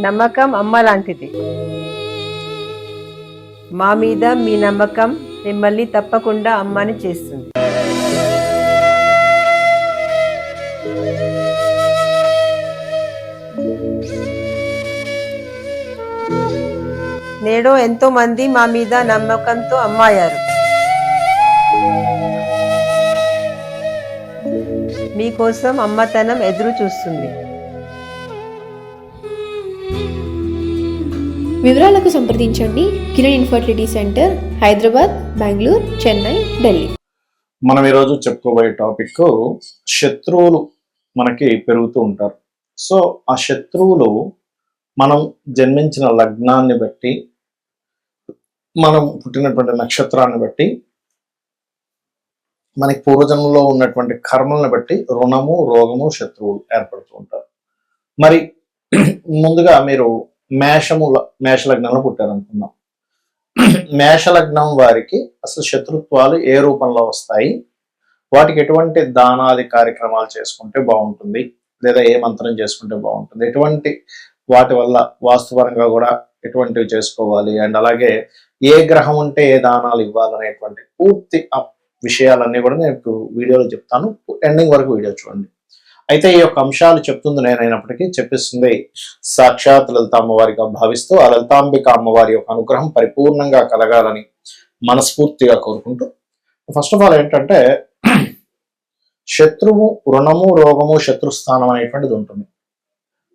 నమ్మకం అమ్మ లాంటిది. మా మీద మీ నమ్మకం మిమ్మల్ని తప్పకుండా అమ్మని చేస్తుంది. నేడు ఎంతో మంది మా మీద నమ్మకంతో అమ్మాయారు. మీకోసం అమ్మతనం ఎదురు చూస్తుంది. వివరాలకు సంప్రదించండి కిరణ్ ఇన్ఫర్టిలిటీ సెంటర్, హైదరాబాద్, బెంగళూరు, చెన్నై, ఢిల్లీ. మనం ఈరోజు చెప్పుకోబోయే టాపిక్ శత్రువులు మనకి పెరుగుతూ ఉంటారు. సో ఆ శత్రువులు మనం జన్మించిన లగ్నాన్ని బట్టి, మనం పుట్టినటువంటి నక్షత్రాన్ని బట్టి, మనకి పూర్వజన్మలో ఉన్నటువంటి కర్మలను బట్టి రుణము, రోగము, శత్రువులు ఏర్పడుతూ ఉంటారు. మరి ముందుగా మీరు మేషలగ్నంలో పుట్టారనుకుందాం. మేషలగ్నం వారికి అసలు శత్రుత్వాలు ఏ రూపంలో వస్తాయి, వాటికి ఎటువంటి దానాది కార్యక్రమాలు చేసుకుంటే బాగుంటుంది, లేదా ఏ మంత్రం చేసుకుంటే బాగుంటుంది, ఎటువంటి వాటి వల్ల వాస్తుపరంగా కూడా ఎటువంటివి చేసుకోవాలి, అండ్ అలాగే ఏ గ్రహం ఉంటే ఏ దానాలు ఇవ్వాలనేటువంటి పూర్తి విషయాలన్నీ కూడా నేను వీడియోలో చెప్తాను. ఎండింగ్ వరకు వీడియో చూడండి. అయితే ఈ యొక్క అంశాలు చెప్తుంది నేనైనప్పటికీ చెప్పిస్తుంది సాక్షాత్ లలిత అమ్మవారిగా భావిస్తూ ఆ లలితాంబిక అమ్మవారి యొక్క అనుగ్రహం పరిపూర్ణంగా కలగాలని మనస్ఫూర్తిగా కోరుకుంటూ, ఫస్ట్ ఆఫ్ ఆల్ ఏంటంటే శత్రువు, రుణము, రోగము, శత్రుస్థానం అనేటువంటిది ఉంటుంది.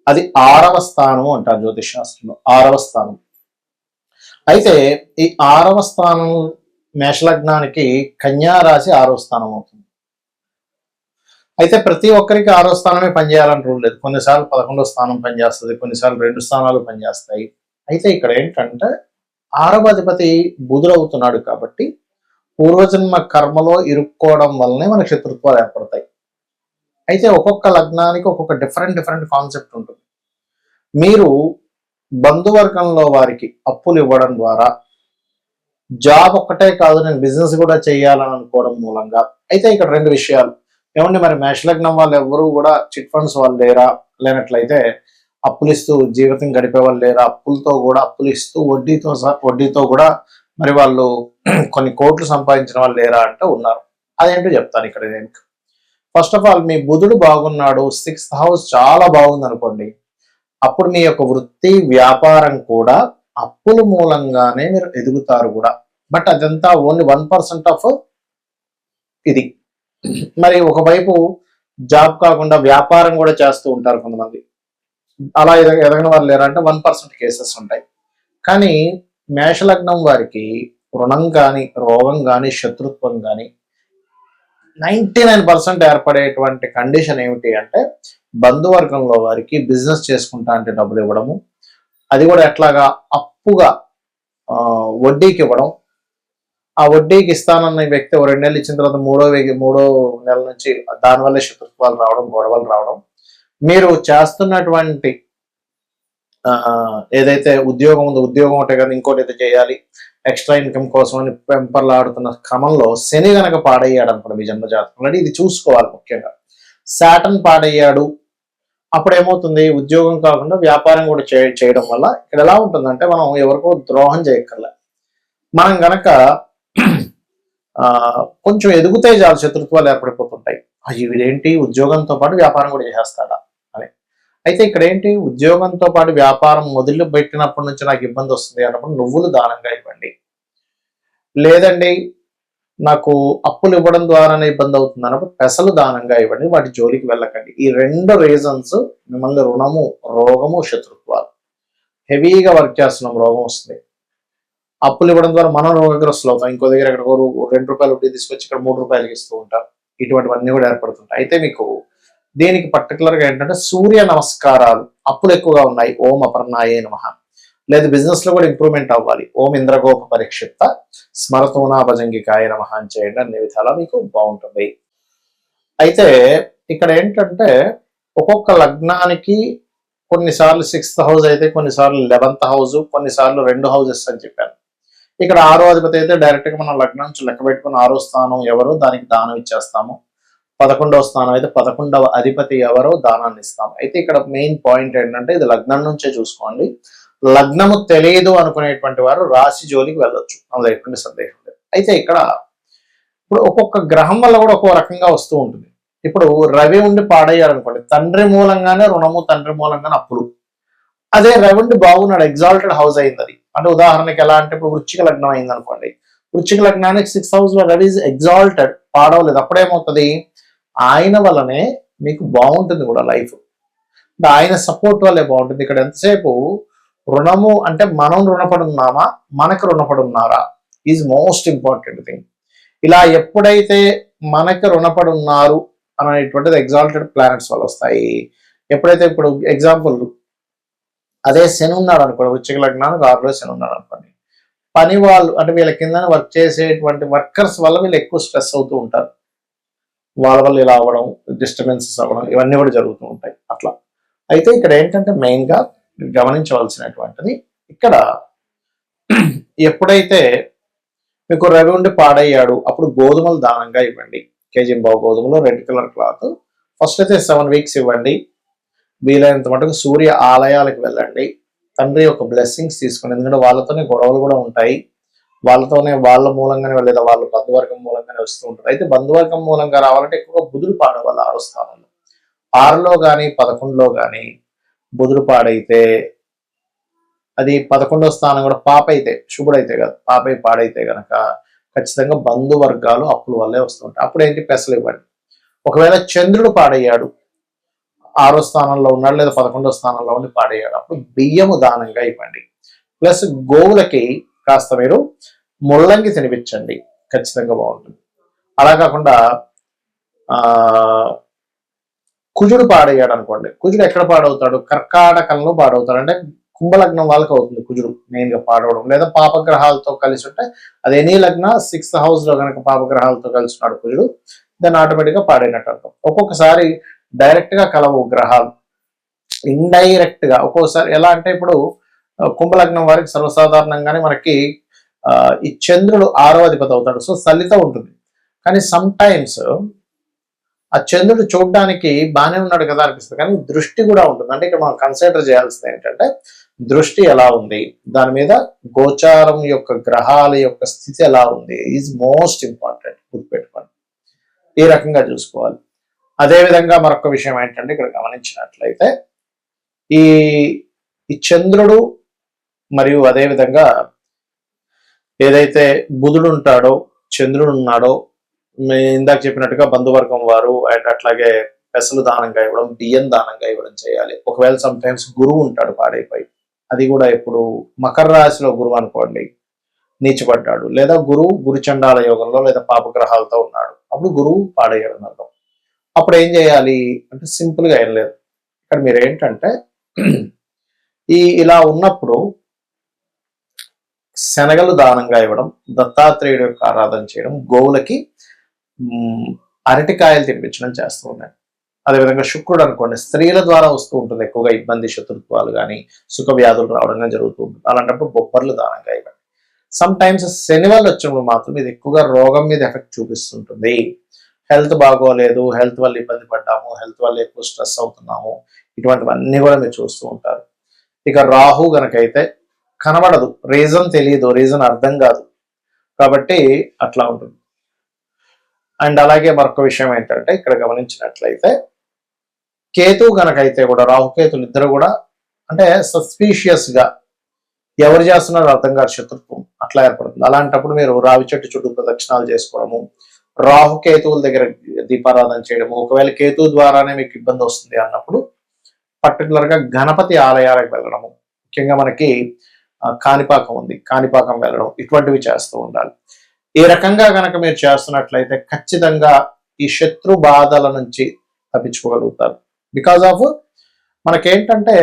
అది 6వ స్థానము అంటారు జ్యోతిష్ శాస్త్రంలో, 6వ స్థానం. అయితే ఈ 6వ స్థానం మేషలగ్నానికి కన్యా రాశి 6వ స్థానం అవుతుంది. అయితే ప్రతి ఒక్కరికి 6వ స్థానమే పనిచేయాలని రూల్ లేదు. కొన్నిసార్లు 11వ స్థానం పనిచేస్తుంది, కొన్నిసార్లు 2 స్థానాలు పనిచేస్తాయి. అయితే ఇక్కడ ఏంటంటే 6వ అధిపతి బుధుడు అవుతున్నాడు కాబట్టి పూర్వజన్మ కర్మలో ఇరుక్కోవడం వల్లనే మనకు శత్రుత్వాలు ఏర్పడతాయి. అయితే ఒక్కొక్క లగ్నానికి ఒక్కొక్క డిఫరెంట్ కాన్సెప్ట్ ఉంటుంది. మీరు బంధువర్గంలో వారికి అప్పులు ఇవ్వడం ద్వారా, జాబ్ ఒక్కటే కాదు నేను బిజినెస్ కూడా చేయాలని అనుకోవడం మూలంగా, అయితే ఇక్కడ 2 విషయాలు. ఏమండి మరి మేషలగ్నం వాళ్ళు ఎవరు కూడా చిట్ ఫండ్స్ వాళ్ళు లేరా, లేనట్లయితే అప్పులు ఇస్తూ జీవితం గడిపే వాళ్ళు లేరా, అప్పులు ఇస్తూ వడ్డీతో కూడా మరి వాళ్ళు కొన్ని కోట్లు సంపాదించిన వాళ్ళు లేరా అంటే ఉన్నారు. అదేంటో చెప్తాను ఇక్కడ నేను. ఫస్ట్ ఆఫ్ ఆల్ మీ బుధుడు బాగున్నాడు, 6th హౌస్ చాలా బాగుంది అనుకోండి, అప్పుడు మీ యొక్క వృత్తి, వ్యాపారం కూడా అప్పుల మూలంగానే మీరు ఎదుగుతారు కూడా. బట్ అదంతా ఓన్లీ 1% ఆఫ్ ఇది. మరి ఒకవైపు జాబ్ కాకుండా వ్యాపారం కూడా చేస్తూ ఉంటారు కొంతమంది. అలా ఎదగని వారు లేరంటే 1% కేసెస్ ఉంటాయి. కానీ మేషలగ్నం వారికి రుణం కానీ, రోగం కానీ, శత్రుత్వం కానీ 99% ఏర్పడేటువంటి కండిషన్ ఏమిటి అంటే బంధువర్గంలో వారికి బిజినెస్ చేసుకుంటా అంటే డబ్బులు ఇవ్వడము, అది కూడా ఎట్లాగా అప్పుగా వడ్డీకి ఇవ్వడం, ఆ వడ్డీకి ఇస్తానన్న వ్యక్తి 2 నెలలు ఇచ్చిన తర్వాత మూడో నెల నుంచి దానివల్ల శత్రుత్వాలు రావడం, గొడవలు రావడం, మీరు చేస్తున్నటువంటి ఏదైతే ఉద్యోగం ఉందో ఉద్యోగం ఒకటే కదా ఇంకోటి అయితే చేయాలి, ఎక్స్ట్రా ఇన్కమ్ కోసం అని పెంపర్లాడుతున్న క్రమంలో శని గనక పాడయ్యాడు అనుకోండి మీ జన్మజాతకంలో, ఇది చూసుకోవాలి ముఖ్యంగా. సాటర్న్ పాడయ్యాడు, అప్పుడు ఏమవుతుంది, ఉద్యోగం కాకుండా వ్యాపారం కూడా చేయడం వల్ల ఇక్కడ ఎలా ఉంటుందంటే మనం ఎవరికో ద్రోహం చేయక్కర్లే. మనం గనక కొంచెం ఎదుగుతే చాలు శత్రుత్వాలు ఏర్పడిపోతుంటాయి. వీడేంటి ఉద్యోగంతో పాటు వ్యాపారం కూడా చేసేస్తాడా అని. అయితే ఇక్కడ ఏంటి, ఉద్యోగంతో పాటు వ్యాపారం మొదలు పెట్టినప్పటి నుంచి నాకు ఇబ్బంది వస్తుంది అన్నప్పుడు నువ్వులు దానంగా ఇవ్వండి. లేదండి నాకు అప్పులు ఇవ్వడం ద్వారానే ఇబ్బంది అవుతుంది అన్నప్పుడు పెసలు దానంగా ఇవ్వండి, వాటి జోలికి వెళ్ళకండి. ఈ 2 రీజన్స్ మిమ్మల్ని రుణము, రోగము, శత్రుత్వాలు హెవీగా వర్క్ చేస్తున్నాం, రోగం వస్తుంది. అప్పులు ఇవ్వడం ద్వారా మనం రోగగ్రస్తులు అవుతాం. ఇంకో దగ్గర ఎక్కడ ₹2 వడ్డీ తీసుకొచ్చి ఇక్కడ ₹3 ఇస్తూ ఉంటారు. ఇటువంటివన్నీ కూడా ఏర్పడుతుంటాయి. అయితే మీకు దీనికి పర్టికులర్గా ఏంటంటే సూర్య నమస్కారాలు, అప్పులు ఎక్కువగా ఉన్నాయి, ఓం అపర్ణాయే నమః. లేదు బిజినెస్ లో కూడా ఇంప్రూవ్మెంట్ అవ్వాలి, ఓం ఇంద్రగోప పరిక్షిప్త స్మరతోనా భజంగికాయ నమః అని చేయండి. అన్ని విధాలా మీకు బాగుంటుంది. అయితే ఇక్కడ ఏంటంటే ఒక్కొక్క లగ్నానికి కొన్నిసార్లు 6th హౌస్ అయితే, కొన్నిసార్లు 11th హౌస్, కొన్నిసార్లు 2 హౌసెస్ అని చెప్పాను. ఇక్కడ 6వ అధిపతి అయితే డైరెక్ట్ గా మనం లగ్నం నుంచి లెక్క పెట్టుకుని 6వ స్థానం ఎవరు దానికి దానం ఇచ్చేస్తాము. 11వ స్థానం అయితే 11వ అధిపతి ఎవరో దానాన్ని ఇస్తాం. అయితే ఇక్కడ మెయిన్ పాయింట్ ఏంటంటే ఇది లగ్నం నుంచే చూసుకోండి. లగ్నము తెలియదు అనుకునేటువంటి వారు రాశి జోలికి వెళ్ళొచ్చు, అందులో ఎటువంటి సందేహం లేదు. అయితే ఇక్కడ ఇప్పుడు ఒక్కొక్క గ్రహం వల్ల కూడా ఒక్కో రకంగా వస్తూ ఉంటుంది. ఇప్పుడు రవి ఉండి పాడయ్యారు అనుకోండి, తండ్రి మూలంగానే రుణము, తండ్రి మూలంగానే అప్పులు. అదే రవి ఉండి బాగున్నాడు, ఎగ్జాల్టెడ్ హౌస్ అయింది అది. అంటే ఉదాహరణకి ఎలా అంటే ఇప్పుడు వృశ్చిక లగ్నం అయింది అనుకోండి, వృశ్చిక లగ్నానికి 6th house లో రవి ఎగ్జాల్టెడ్, పాడవలేదు. అప్పుడేమవుతుంది, ఆయన వల్లనే మీకు బాగుంటుంది కూడా లైఫ్, ఆయన సపోర్ట్ వల్లే బాగుంటుంది. ఇక్కడ ఎంతసేపు రుణము అంటే మనం రుణపడి ఉన్నామా, మనకు రుణపడి ఉన్నారా ఈజ్ మోస్ట్ ఇంపార్టెంట్ థింగ్. ఇలా ఎప్పుడైతే మనకు రుణపడి ఉన్నారు అనేటువంటిది ఎగ్జాల్టెడ్ ప్లానెట్స్ వల్ల వస్తాయి. ఎప్పుడైతే ఇప్పుడు ఎగ్జాంపుల్ అదే శని ఉన్నాడు అనుకోండి, వృశ్చిక లగ్నానికి 6లో శని ఉన్నాడు అనుకోండి, పని వాళ్ళు అంటే వీళ్ళ కింద వర్క్ చేసేటువంటి వర్కర్స్ వల్ల వీళ్ళు ఎక్కువ స్ట్రెస్ అవుతూ ఉంటారు. వాళ్ళ వల్ల ఇలా అవ్వడం, డిస్టర్బెన్సెస్ అవ్వడం, ఇవన్నీ కూడా జరుగుతూ ఉంటాయి అట్లా. అయితే ఇక్కడ ఏంటంటే మెయిన్గా గమనించవలసినటువంటిది, ఇక్కడ ఎప్పుడైతే మీకు రవి ఉండి పాడయ్యాడు అప్పుడు గోధుమలు దానంగా ఇవ్వండి. కేజీంబావు గోధుమలు, రెడ్ కలర్ క్లాత్. ఫస్ట్ అయితే 7 weeks ఇవ్వండి. వీలైనంత మటుకు సూర్య ఆలయాలకు వెళ్ళండి, తండ్రి యొక్క బ్లెస్సింగ్స్ తీసుకోండి. ఎందుకంటే వాళ్ళతోనే గొడవలు కూడా ఉంటాయి, వాళ్ళతోనే వాళ్ళ మూలంగానే లేదా వాళ్ళ బంధువర్గం మూలంగానే వస్తూ ఉంటారు. అయితే బంధువర్గం మూలంగా రావాలంటే ఎక్కువగా బుధుడు పాడవాలి 6వ స్థానంలో. 6లో కానీ 11లో కానీ బుధుడు పాడైతే అది 11వ స్థానం కూడా పాప అయితే, శుభుడైతే కాదు, పాపై పాడైతే గనక ఖచ్చితంగా బంధువర్గాలు అప్పుల వల్లే వస్తుంటాయి. అప్పుడు ఏంటి, పెసలు ఇవ్వండి. ఒకవేళ చంద్రుడు పాడయ్యాడు, 6వ స్థానంలో ఉన్నాడు లేదా 11వ స్థానంలో ఉండి పాడయ్యాడు, అప్పుడు బియ్యము దానంగా ఇవ్వండి. ప్లస్ గోవులకి కాస్త మీరు ముల్లంగి తినిపించండి, ఖచ్చితంగా బాగుంటుంది. అలా కాకుండా కుజుడు పాడయ్యాడు అనుకోండి, కుజుడు ఎక్కడ పాడవుతాడు, కర్కాటకంలో పాడవుతాడు. అంటే కుంభలగ్నం వాళ్ళకి అవుతుంది కుజుడు మెయిన్ గా పాడవడం, లేదా పాపగ్రహాలతో కలిసి ఉంటే అది ఎనీ లగ్న 6th house లో కనుక పాపగ్రహాలతో కలిసి ఉన్నాడు కుజుడు, దాన్ని ఆటోమేటిక్ గా పాడైనట్టు అర్థం. ఒక్కొక్కసారి డైరెక్ట్ గా కలవు గ్రహాలు, ఇండైరెక్ట్ గా. ఒక్కొక్కసారి ఎలా అంటే ఇప్పుడు కుంభలగ్నం వారికి సర్వసాధారణంగానే మనకి ఈ చంద్రుడు 6వ అధిపతి అవుతాడు, సో సలిత ఉంటుంది. కానీ సమ్ టైమ్స్ ఆ చంద్రుడు చూడడానికి బాగానే ఉన్నాడు కదా అనిపిస్తుంది, కానీ దృష్టి కూడా ఉంటుంది. అంటే ఇక్కడ మనం కన్సిడర్ చేయాల్సింది ఏంటంటే దృష్టి ఎలా ఉంది, దాని మీద గోచారం యొక్క గ్రహాల యొక్క స్థితి ఎలా ఉంది ఈజ్ మోస్ట్ ఇంపార్టెంట్, గుర్తుపెట్టుకోండి. ఈ రకంగా చూసుకోవాలి. అదేవిధంగా మరొక విషయం ఏంటంటే ఇక్కడ గమనించినట్లయితే ఈ చంద్రుడు మరియు అదేవిధంగా ఏదైతే బుధుడు ఉంటాడో, చంద్రుడు ఉన్నాడో, ఇందాక చెప్పినట్టుగా బంధువర్గం వారు అండ్ అట్లాగే పెసలు దానంగా ఇవ్వడం, బియ్యం దానంగా ఇవ్వడం చేయాలి. ఒకవేళ సమ్ టైమ్స్ గురువు ఉంటాడు పాడైపోయి, అది కూడా ఇప్పుడు మకర రాశిలో గురువు అనుకోండి నీచపడ్డాడు, లేదా గురువు గురుచండాల యోగంలో లేదా పాపగ్రహాలతో ఉన్నాడు, అప్పుడు గురువు పాడయ్యాడు అర్థం. అప్పుడు ఏం చేయాలి అంటే సింపుల్ గా ఏం లేదు. ఇక్కడ మీరు ఏంటంటే ఇలా ఉన్నప్పుడు శనగలు దానంగా ఇవ్వడం, దత్తాత్రేయుడు యొక్క ఆరాధన చేయడం, గోవులకి అరటికాయలు తినిపించడం చేస్తూ ఉన్నాయి. అదేవిధంగా శుక్రుడు అనుకోండి, స్త్రీల ద్వారా వస్తూ ఉంటుంది ఎక్కువగా ఇబ్బంది, శత్రుత్వాలు కానీ సుఖ వ్యాధులు రావడం జరుగుతూ ఉంటుంది. అలాంటప్పుడు బొబ్బర్లు దానంగా ఇవ్వండి. సమ్ టైమ్స్ శని వల్ల వచ్చినప్పుడు మాత్రం ఇది ఎక్కువగా రోగం మీద ఎఫెక్ట్ చూపిస్తుంటుంది. హెల్త్ బాగోలేదు, హెల్త్ వల్ల ఇబ్బంది పడ్డాము, హెల్త్ వల్ల ఎక్కువ స్ట్రెస్ అవుతున్నాము, ఇటువంటివన్నీ కూడా మీరు చూస్తూ ఉంటారు. ఇక రాహు గనకైతే కనబడదు, రీజన్ తెలియదు, రీజన్ అర్థం కాదు, కాబట్టి అట్లా ఉంటుంది. అండ్ అలాగే మరొక విషయం ఏంటంటే ఇక్కడ గమనించినట్లయితే కేతు గనకైతే కూడా, రాహుకేతులు ఇద్దరు కూడా అంటే సస్పీషియస్ గా ఎవరు చేస్తున్నారో అర్థం కాదు, శత్రుత్వం అట్లా ఏర్పడుతుంది. అలాంటప్పుడు మీరు రావి చెట్టు చుట్టూ ప్రదక్షిణాలు చేసుకోవడము, రాహుకేతువుల దగ్గర దీపారాధన చేయడము. ఒకవేళ కేతువు ద్వారానే మీకు ఇబ్బంది వస్తుంది అన్నప్పుడు పర్టికులర్ గా గణపతి ఆలయాలకు వెళ్ళడము, ముఖ్యంగా మనకి కాణిపాకం ఉంది, కాణిపాకం వెళ్ళడం, ఇటువంటివి చేస్తూ ఉండాలి. ఈ రకంగా కనుక మీరు చేస్తున్నట్లయితే ఖచ్చితంగా ఈ శత్రు బాధల నుంచి తప్పించుకోగలుగుతారు. బికాజ్ ఆఫ్ మనకేంటంటే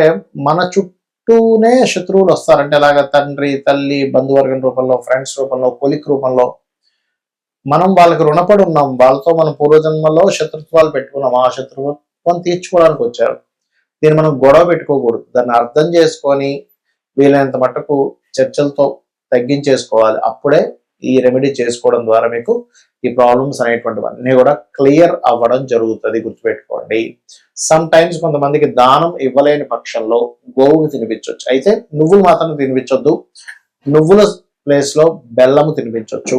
మన చుట్టూనే శత్రువులు వస్తారంటే ఎలాగ తండ్రి, తల్లి, బంధువర్గం రూపంలో, ఫ్రెండ్స్ రూపంలో, కొలిక్ రూపంలో మనం వాళ్ళకి రుణపడి ఉన్నాం, వాళ్ళతో మనం పూర్వజన్మలో శత్రుత్వాలు పెట్టుకున్నాం, ఆ శత్రుత్వం తీర్చుకోవడానికి వచ్చారు. దీన్ని మనం గొడవ పెట్టుకోకూడదు, దాన్ని అర్థం చేసుకొని వీలైనంత మట్టుకు చర్చలతో తగ్గించేసుకోవాలి. అప్పుడే ఈ రెమెడీ చేసుకోవడం ద్వారా మీకు ఈ ప్రాబ్లమ్స్ అనేటువంటివన్నీ కూడా క్లియర్ అవ్వడం జరుగుతుంది, గుర్తుపెట్టుకోండి. సమ్ టైమ్స్ కొంతమందికి దానం ఇవ్వలేని పక్షంలో గోవుకి తినిపించవచ్చు, అయితే నువ్వులు మాత్రం తినిపించొద్దు. నువ్వుల ప్లేస్ లో బెల్లము తినిపించవచ్చు.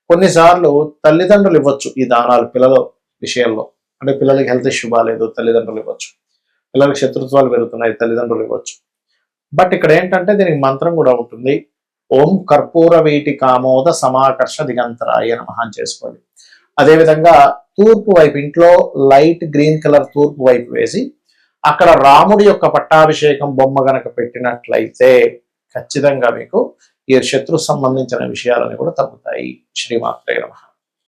కొన్నిసార్లు తల్లిదండ్రులు ఇవ్వచ్చు ఈ దానాలు పిల్లల విషయంలో, అంటే పిల్లలకి హెల్త్ ఇష్యూ బాగాలేదు, తల్లిదండ్రులు ఇవ్వచ్చు. పిల్లలకి శత్రుత్వాలు పెరుగుతున్నాయి, తల్లిదండ్రులు ఇవ్వచ్చు. బట్ ఇక్కడ ఏంటంటే దీనికి మంత్రం కూడా ఉంటుంది. ఓం కర్పూర వీటి కామోద సమాకర్ష దిగంతరాయ నమః అని చేసుకోండి. అదేవిధంగా తూర్పు వైపు, ఇంట్లో లైట్ గ్రీన్ కలర్ తూర్పు వైపు వేసి అక్కడ రాముడి యొక్క పట్టాభిషేకం బొమ్మ గనక పెట్టినట్లయితే ఖచ్చితంగా మీకు ఈ శత్రు సంబంధించిన విషయాలని కూడా తగ్గుతాయి. శ్రీమాత్రే నమః.